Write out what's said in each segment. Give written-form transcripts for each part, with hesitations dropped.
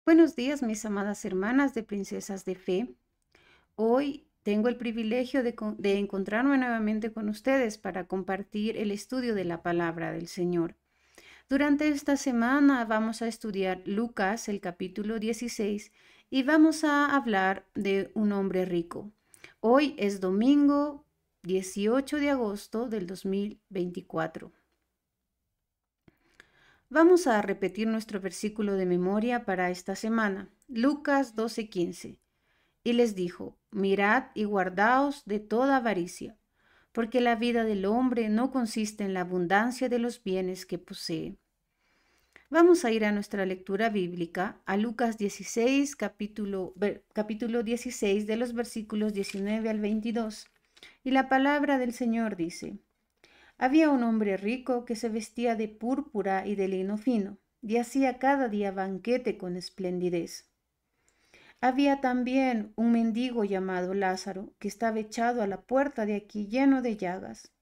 Buenos días, mis amadas hermanas de Princesas de Fe. Hoy tengo el privilegio de encontrarme nuevamente con ustedes para compartir el estudio de la palabra del Señor. Durante esta semana vamos a estudiar Lucas, el capítulo 16, y vamos a hablar de un hombre rico. Hoy es domingo 18 de agosto del 2024. Vamos a repetir nuestro versículo de memoria para esta semana, Lucas 12:15. Y les dijo, mirad y guardaos de toda avaricia, porque la vida del hombre no consiste en la abundancia de los bienes que posee. Vamos a ir a nuestra lectura bíblica, a Lucas 16, capítulo 16, de los versículos 19 al 22. Y la palabra del Señor dice, había un hombre rico que se vestía de púrpura y de lino fino, y hacía cada día banquete con esplendidez. Había también un mendigo llamado Lázaro, que estaba echado a la puerta de aquí lleno de llagas,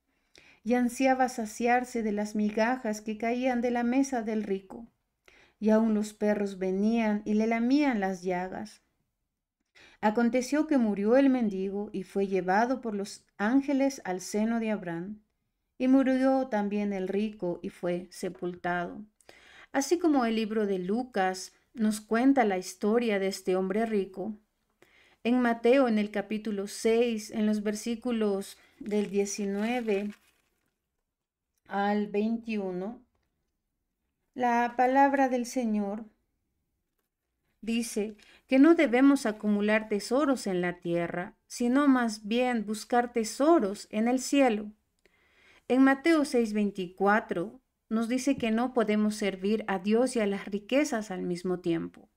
y ansiaba saciarse de las migajas que caían de la mesa del rico, y aun los perros venían y le lamían las llagas. Aconteció que murió el mendigo y fue llevado por los ángeles al seno de Abraham. Y murió también el rico y fue sepultado. Así como el libro de Lucas nos cuenta la historia de este hombre rico, en Mateo, en el capítulo 6, en los versículos del 19 al 21, la palabra del Señor dice que no debemos acumular tesoros en la tierra, sino más bien buscar tesoros en el cielo. En Mateo 6:24 nos dice que no podemos servir a Dios y a las riquezas al mismo tiempo.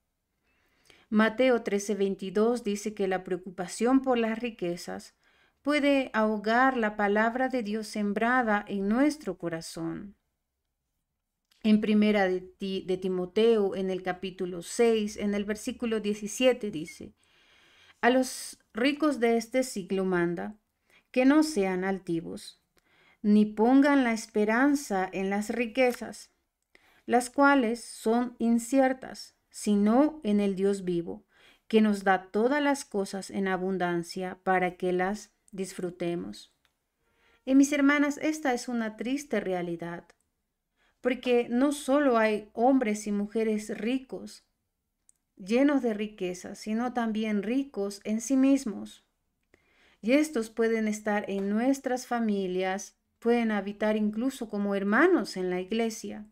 Mateo 13:22 dice que la preocupación por las riquezas puede ahogar la palabra de Dios sembrada en nuestro corazón. En primera de Timoteo, en el capítulo 6, en el versículo 17 dice, a los ricos de este siglo manda que no sean altivos, ni pongan la esperanza en las riquezas, las cuales son inciertas, sino en el Dios vivo, que nos da todas las cosas en abundancia para que las disfrutemos. Y mis hermanas, esta es una triste realidad, porque no solo hay hombres y mujeres ricos, llenos de riqueza, sino también ricos en sí mismos. Y estos pueden estar en nuestras familias, pueden habitar incluso como hermanos en la iglesia.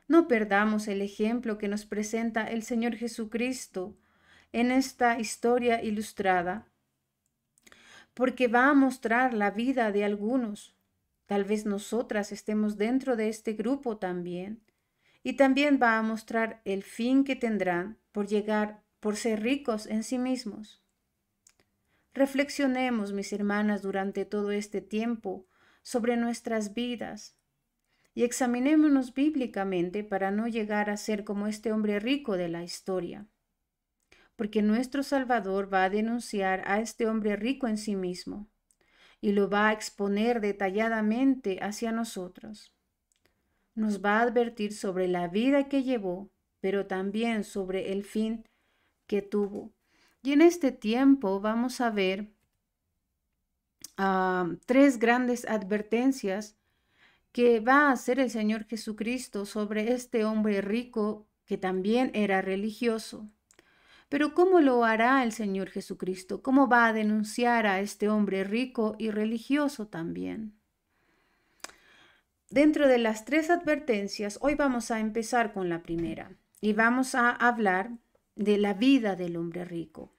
No perdamos el ejemplo que nos presenta el Señor Jesucristo en esta historia ilustrada, porque va a mostrar la vida de algunos. Tal vez nosotras estemos dentro de este grupo también. Y también va a mostrar el fin que tendrán por ser ricos en sí mismos. Reflexionemos, mis hermanas, durante todo este tiempo sobre nuestras vidas y examinémonos bíblicamente para no llegar a ser como este hombre rico de la historia, porque nuestro Salvador va a denunciar a este hombre rico en sí mismo y lo va a exponer detalladamente hacia nosotros. Nos va a advertir sobre la vida que llevó, pero también sobre el fin que tuvo. Y en este tiempo vamos a ver tres grandes advertencias que va a hacer el Señor Jesucristo sobre este hombre rico que también era religioso. Pero ¿cómo lo hará el Señor Jesucristo? ¿Cómo va a denunciar a este hombre rico y religioso también? Dentro de las tres advertencias, hoy vamos a empezar con la primera y vamos a hablar de la vida del hombre rico.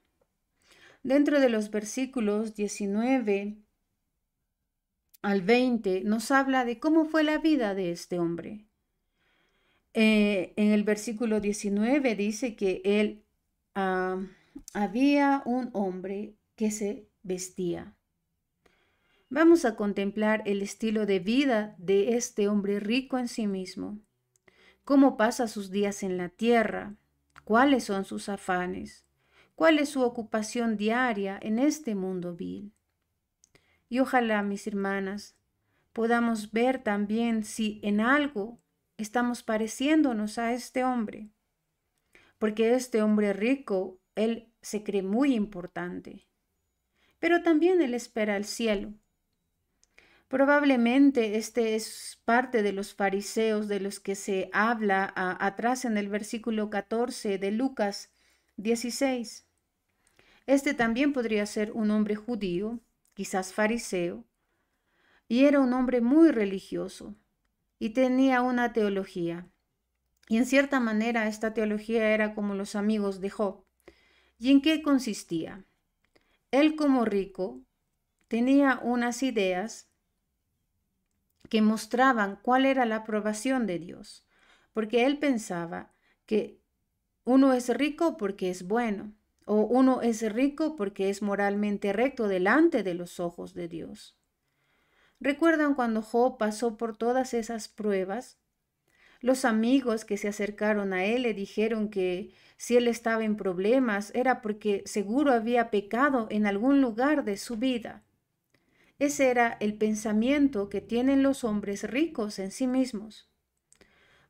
Dentro de los versículos 19 al 20 nos habla de cómo fue la vida de este hombre. En el versículo 19 dice que había un hombre que se vestía. Vamos a contemplar el estilo de vida de este hombre rico en sí mismo, cómo pasa sus días en la tierra, cuáles son sus afanes, cuál es su ocupación diaria en este mundo vil. Y ojalá, mis hermanas, podamos ver también si en algo estamos pareciéndonos a este hombre. porque este hombre rico, él se cree muy importante, pero también él espera el cielo. Probablemente este es parte de los fariseos de los que se habla atrás en el versículo 14 de Lucas 16. Este también podría ser un hombre judío, quizás fariseo, y era un hombre muy religioso y tenía una teología. Y en cierta manera esta teología era como los amigos de Job. ¿Y en qué consistía? Él como rico tenía unas ideas que mostraban cuál era la aprobación de Dios, porque él pensaba que uno es rico porque es bueno, o uno es rico porque es moralmente recto delante de los ojos de Dios. ¿Recuerdan cuando Job pasó por todas esas pruebas? Los amigos que se acercaron a él le dijeron que si él estaba en problemas era porque seguro había pecado en algún lugar de su vida. Ese era el pensamiento que tienen los hombres ricos en sí mismos.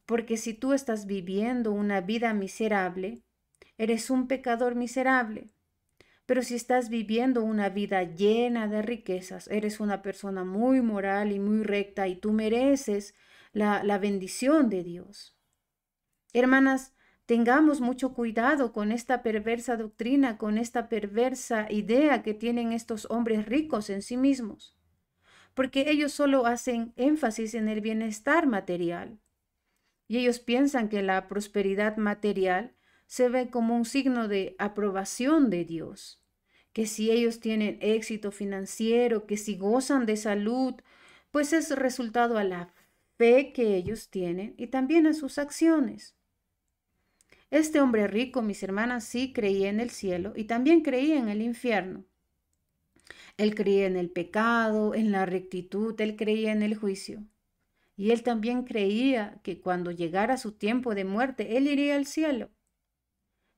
Porque si tú estás viviendo una vida miserable, eres un pecador miserable. Pero si estás viviendo una vida llena de riquezas, eres una persona muy moral y muy recta y tú mereces la bendición de Dios. Hermanas, tengamos mucho cuidado con esta perversa doctrina, con esta perversa idea que tienen estos hombres ricos en sí mismos, porque ellos solo hacen énfasis en el bienestar material y ellos piensan que la prosperidad material se ve como un signo de aprobación de Dios, que si ellos tienen éxito financiero, que si gozan de salud, pues es resultado a la fe que ellos tienen y también a sus acciones. Este hombre rico, mis hermanas, sí creía en el cielo y también creía en el infierno. Él creía en el pecado, en la rectitud, él creía en el juicio. Y él también creía que cuando llegara su tiempo de muerte, él iría al cielo.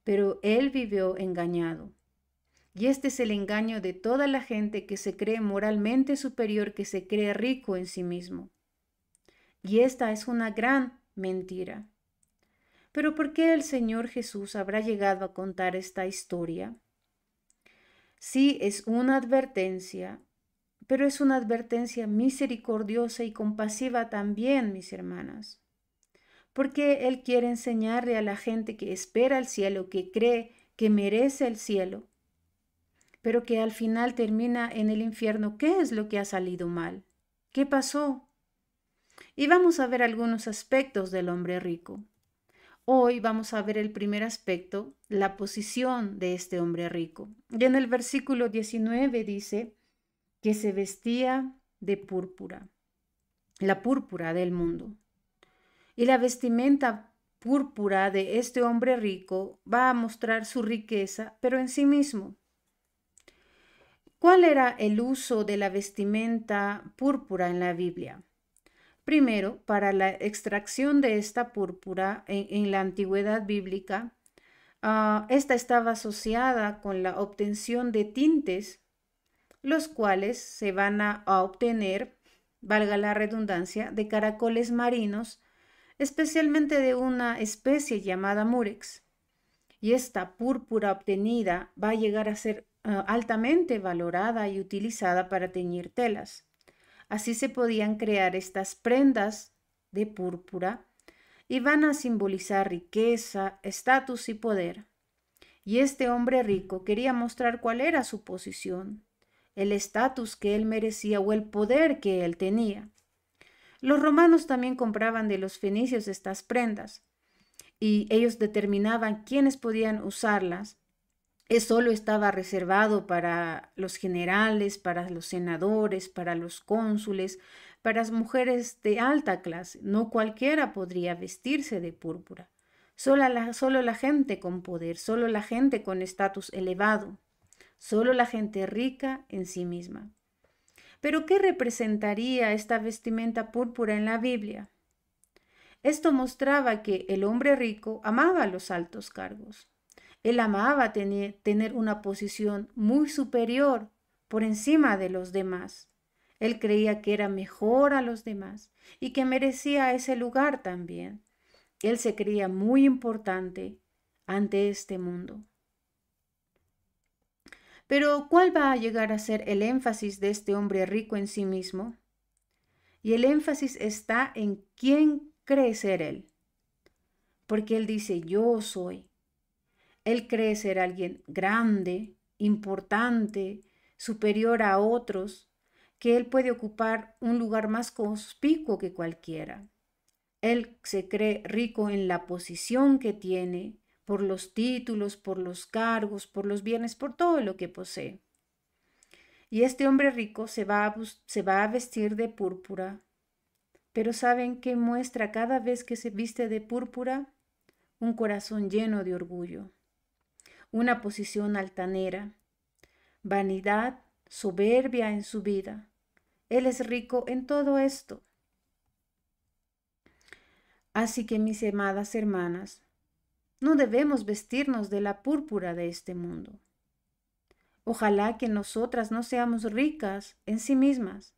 Pero él vivió engañado. Y este es el engaño de toda la gente que se cree moralmente superior, que se cree rico en sí mismo. Y esta es una gran mentira. Pero ¿por qué el Señor Jesús habrá llegado a contar esta historia? Sí, es una advertencia, pero es una advertencia misericordiosa y compasiva también, mis hermanas. Porque Él quiere enseñarle a la gente que espera el cielo, que cree que merece el cielo, pero que al final termina en el infierno. ¿Qué es lo que ha salido mal? ¿Qué pasó? Y vamos a ver algunos aspectos del hombre rico. Hoy vamos a ver el primer aspecto, la posición de este hombre rico. Y en el versículo 19 dice que se vestía de púrpura, la púrpura del mundo. Y la vestimenta púrpura de este hombre rico va a mostrar su riqueza, pero en sí mismo. ¿Cuál era el uso de la vestimenta púrpura en la Biblia? Primero, para la extracción de esta púrpura en la antigüedad bíblica, esta estaba asociada con la obtención de tintes, los cuales se van a obtener, valga la redundancia, de caracoles marinos, especialmente de una especie llamada murex. Y esta púrpura obtenida va a llegar a ser altamente valorada y utilizada para teñir telas. Así se podían crear estas prendas de púrpura y van a simbolizar riqueza, estatus y poder. Y este hombre rico quería mostrar cuál era su posición, el estatus que él merecía o el poder que él tenía. Los romanos también compraban de los fenicios estas prendas y ellos determinaban quiénes podían usarlas. Solo estaba reservado para los generales, para los senadores, para los cónsules, para las mujeres de alta clase. No cualquiera podría vestirse de púrpura. Solo la gente con poder, solo la gente con estatus elevado, solo la gente rica en sí misma. Pero ¿qué representaría esta vestimenta púrpura en la Biblia? Esto mostraba que el hombre rico amaba los altos cargos. Él amaba tener una posición muy superior por encima de los demás. Él creía que era mejor a los demás y que merecía ese lugar también. Él se creía muy importante ante este mundo. Pero ¿cuál va a llegar a ser el énfasis de este hombre rico en sí mismo? Y el énfasis está en quién cree ser él. Porque él dice, yo soy. Él cree ser alguien grande, importante, superior a otros, que él puede ocupar un lugar más conspicuo que cualquiera. Él se cree rico en la posición que tiene, por los títulos, por los cargos, por los bienes, por todo lo que posee. Y este hombre rico se va a vestir de púrpura. Pero ¿saben qué muestra cada vez que se viste de púrpura? Un corazón lleno de orgullo, una posición altanera, vanidad, soberbia en su vida. Él es rico en todo esto. Así que, mis amadas hermanas, no debemos vestirnos de la púrpura de este mundo. Ojalá que nosotras no seamos ricas en sí mismas,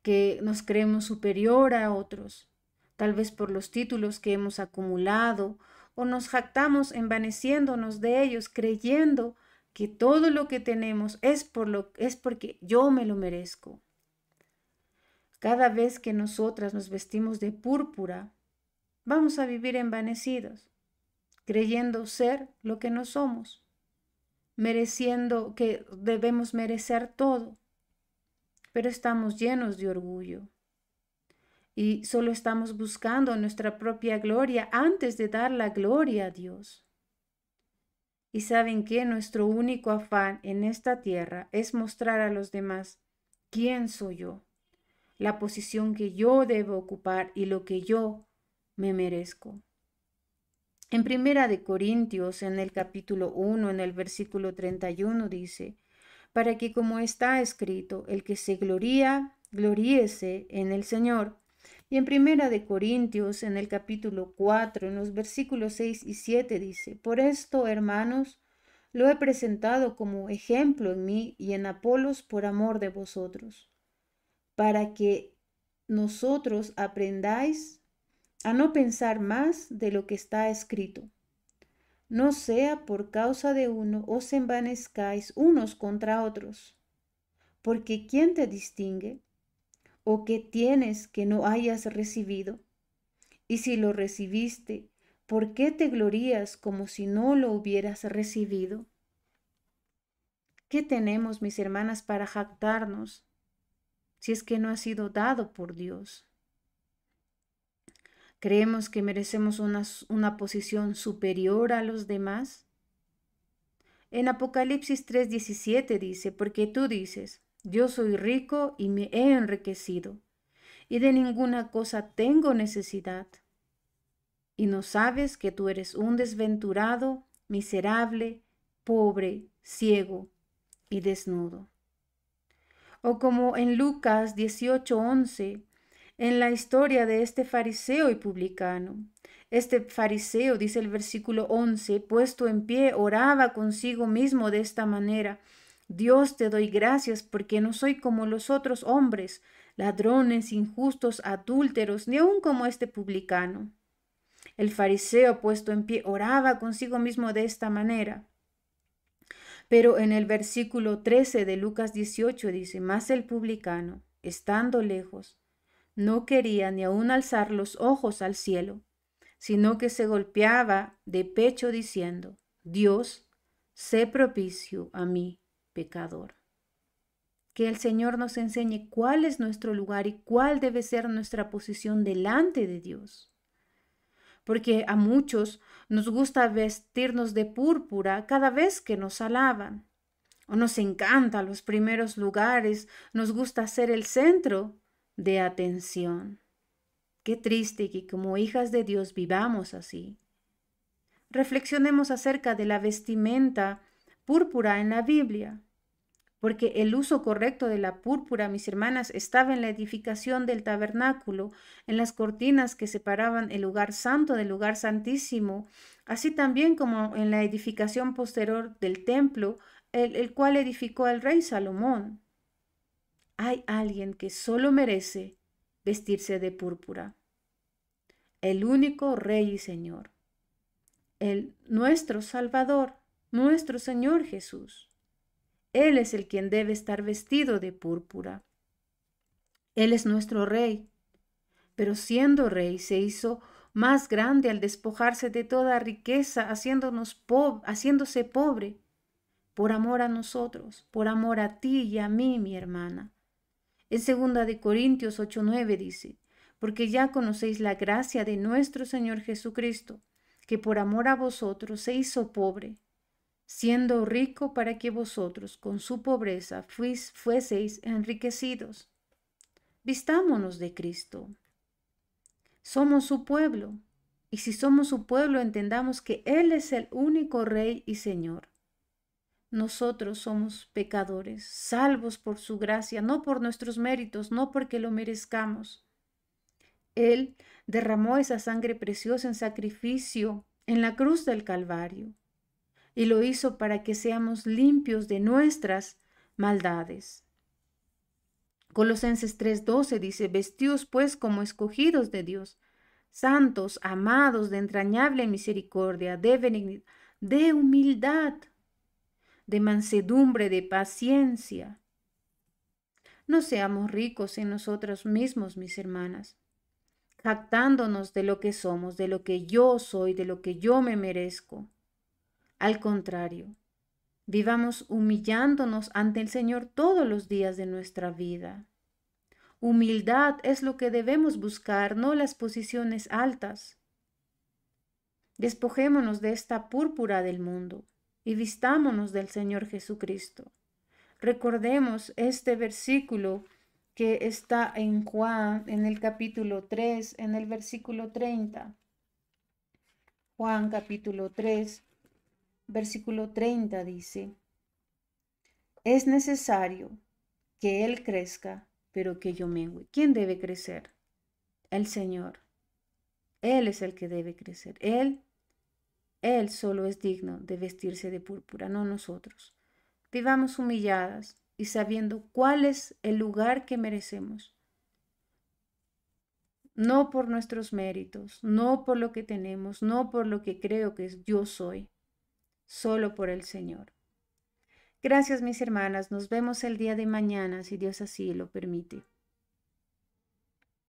que nos creemos superior a otros, tal vez por los títulos que hemos acumulado, o nos jactamos envaneciéndonos de ellos, creyendo que todo lo que tenemos es porque yo me lo merezco. Cada vez que nosotras nos vestimos de púrpura, vamos a vivir envanecidos, creyendo ser lo que no somos, mereciendo que debemos merecer todo, pero estamos llenos de orgullo y solo estamos buscando nuestra propia gloria antes de dar la gloria a Dios. Y saben que nuestro único afán en esta tierra es mostrar a los demás quién soy yo, la posición que yo debo ocupar y lo que yo me merezco. En Primera de Corintios, en el capítulo 1, en el versículo 31 dice, para que como está escrito, el que se gloría, gloríese en el Señor. Y en Primera de Corintios, en el capítulo 4, en los versículos 6 y 7 dice, por esto, hermanos, lo he presentado como ejemplo en mí y en Apolos por amor de vosotros, para que nosotros aprendáis a no pensar más de lo que está escrito. No sea por causa de uno os envanezcáis unos contra otros, porque ¿quién te distingue? ¿O qué tienes que no hayas recibido? Y si lo recibiste, ¿por qué te glorías como si no lo hubieras recibido? ¿Qué tenemos, mis hermanas, para jactarnos si es que no ha sido dado por Dios? ¿Creemos que merecemos una posición superior a los demás? En Apocalipsis 3:17 dice, porque tú dices, yo soy rico y me he enriquecido, y de ninguna cosa tengo necesidad. Y no sabes que tú eres un desventurado, miserable, pobre, ciego y desnudo. O como en Lucas 18:11, en la historia de este fariseo y publicano. Este fariseo, dice el versículo 11, puesto en pie, oraba consigo mismo de esta manera: Dios, te doy gracias porque no soy como los otros hombres, ladrones, injustos, adúlteros, ni aun como este publicano. El fariseo, puesto en pie, oraba consigo mismo de esta manera. Pero en el versículo 13 de Lucas 18 dice, mas el publicano, estando lejos, no quería ni aun alzar los ojos al cielo, sino que se golpeaba de pecho diciendo, Dios, sé propicio a mí, pecador. Que el Señor nos enseñe cuál es nuestro lugar y cuál debe ser nuestra posición delante de Dios. Porque a muchos nos gusta vestirnos de púrpura cada vez que nos alaban. O nos encanta los primeros lugares, nos gusta ser el centro de atención. Qué triste que como hijas de Dios vivamos así. Reflexionemos acerca de la vestimenta púrpura en la Biblia, porque el uso correcto de la púrpura, mis hermanas, estaba en la edificación del tabernáculo, en las cortinas que separaban el lugar santo del lugar santísimo, así también como en la edificación posterior del templo, el cual edificó el rey Salomón. Hay alguien que solo merece vestirse de púrpura, el único Rey y Señor, nuestro Salvador, nuestro Señor Jesús. Él es el quien debe estar vestido de púrpura. Él es nuestro Rey, pero siendo Rey se hizo más grande al despojarse de toda riqueza, haciéndose pobre, por amor a nosotros, por amor a ti y a mí, mi hermana. En 2 de Corintios 8:9 dice, porque ya conocéis la gracia de nuestro Señor Jesucristo, que por amor a vosotros se hizo pobre, siendo rico para que vosotros con su pobreza fueseis enriquecidos. Vistámonos de Cristo. Somos su pueblo, y si somos su pueblo, entendamos que Él es el único Rey y Señor. Nosotros somos pecadores, salvos por su gracia, no por nuestros méritos, no porque lo merezcamos. Él derramó esa sangre preciosa en sacrificio en la cruz del Calvario, y lo hizo para que seamos limpios de nuestras maldades. Colosenses 3:12 dice, vestíos pues como escogidos de Dios, santos, amados, de entrañable misericordia, de benignidad, de humildad, de mansedumbre, de paciencia. No seamos ricos en nosotros mismos, mis hermanas, jactándonos de lo que somos, de lo que yo soy, de lo que yo me merezco. Al contrario, vivamos humillándonos ante el Señor todos los días de nuestra vida. Humildad es lo que debemos buscar, no las posiciones altas. Despojémonos de esta púrpura del mundo y vistámonos del Señor Jesucristo. Recordemos este versículo que está en Juan, en el capítulo 3, en el versículo 30. Juan capítulo 3, versículo 30 dice, es necesario que Él crezca, pero que yo mengüe. ¿Quién debe crecer? El Señor. Él es el que debe crecer. Él solo es digno de vestirse de púrpura, no nosotros. Vivamos humilladas y sabiendo cuál es el lugar que merecemos. No por nuestros méritos, no por lo que tenemos, no por lo que creo que yo soy, solo por el Señor. Gracias, mis hermanas. Nos vemos el día de mañana, si Dios así lo permite.